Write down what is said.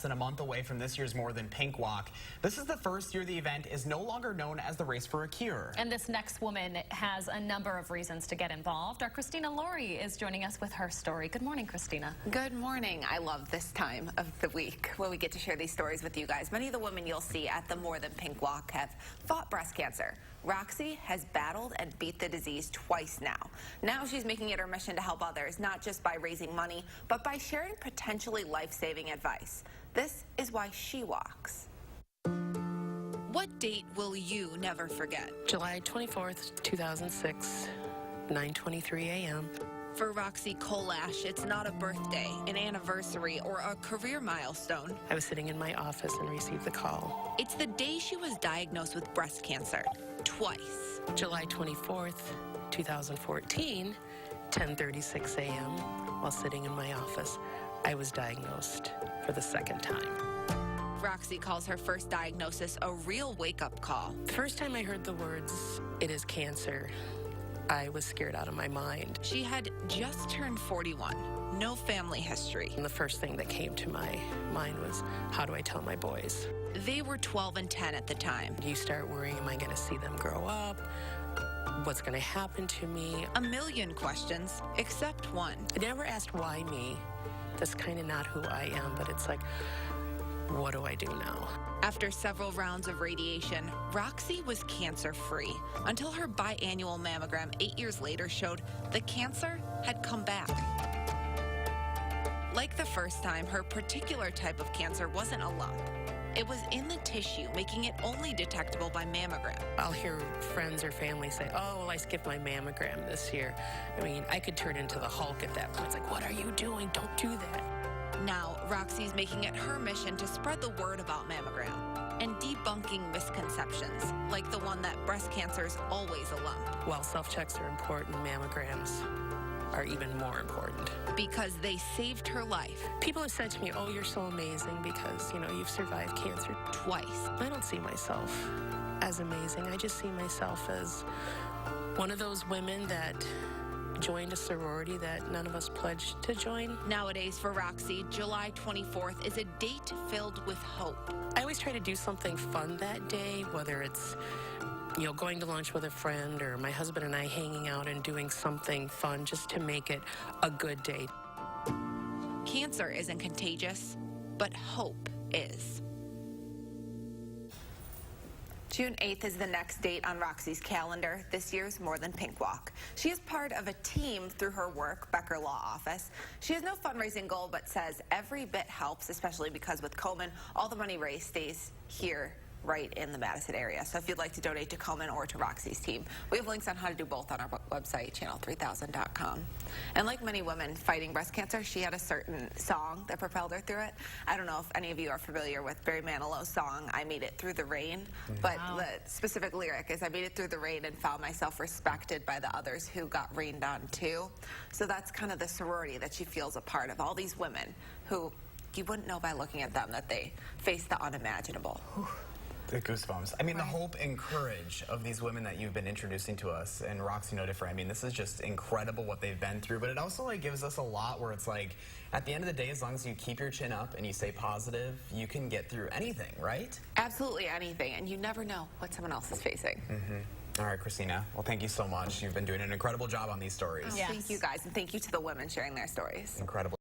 than a month away from this year's More Than Pink Walk. This is the first year the event is no longer known as the Race for a Cure. And this next woman has a number of reasons to get involved. Our Christina Laurie is joining us with her story. Good morning, Christina. Good morning. I love this time of the week when we get to share these stories with you guys. Many of the women you'll see at the More Than Pink Walk have fought breast cancer. Roxie has battled and beat the disease twice now. Now she's making it her mission to help others, not just by raising money, but by sharing potentially life-saving advice. This is why she walks. What date will you never forget? July 24th, 2006, 9:23 a.m. For Roxie Colash, it's not a birthday, an anniversary, or a career milestone. I was sitting in my office and received the call. It's the day she was diagnosed with breast cancer, twice. July 24th, 2014, 10:36 a.m. While sitting in my office, I was diagnosed for the second time. Roxie calls her first diagnosis a real wake-up call. The first time I heard the words, "it is cancer," I was scared out of my mind. She had just turned 41, no family history. And the first thing that came to my mind was, how do I tell my boys? They were 12 and 10 at the time. You start worrying, am I going to see them grow up? What's going to happen to me? A million questions, except one. I never asked why me. That's kind of not who I am, but it's like, what do I do now? After several rounds of radiation, Roxie was cancer-free until her biannual mammogram 8 years later showed the cancer had come back. Like the first time, her particular type of cancer wasn't a lump. It was in the tissue, making it only detectable by mammogram. I'll hear friends or family say, oh, well, I skipped my mammogram this year. I mean, I could turn into the Hulk at that point. It's like, what are you doing? Don't do that. Now, Roxie's making it her mission to spread the word about mammogram and debunking misconceptions, like the one that breast cancer is always a lump. While self-checks are important, mammograms are even more important. Because they saved her life. People have said to me, oh, you're so amazing because, you've survived cancer twice. I don't see myself as amazing. I just see myself as one of those women that joined a sorority that none of us pledged to join. Nowadays for Roxie, July 24th is a date filled with hope. I always try to do something fun that day, whether it's going to lunch with a friend or my husband and I hanging out and doing something fun just to make it a good day. Cancer isn't contagious, but hope is. June 8th is the next date on Roxie's calendar, this year's More Than Pink Walk. She is part of a team through her work, Becker Law Office. She has no fundraising goal, but says every bit helps, especially because with Komen, all the money raised stays here right in the Madison area. So if you'd like to donate to Komen or to Roxie's team, we have links on how to do both on our website, channel3000.com. And like many women fighting breast cancer, she had a certain song that propelled her through it. I don't know if any of you are familiar with Barry Manilow's song, I Made It Through the Rain, but the specific lyric is, I made it through the rain and found myself respected by the others who got rained on too. So that's kind of the sorority that she feels a part of. All these women who you wouldn't know by looking at them that they face the unimaginable. The goosebumps. I mean, the hope and courage of these women that you've been introducing to us, and Roxie no different. I mean, this is just incredible what they've been through, but it also gives us a lot where it's like, at the end of the day, as long as you keep your chin up and you stay positive, you can get through anything, right? Absolutely anything, and you never know what someone else is facing. All right, Christina. Well, thank you so much. You've been doing an incredible job on these stories. Thank you guys, and thank you to the women sharing their stories. Incredible.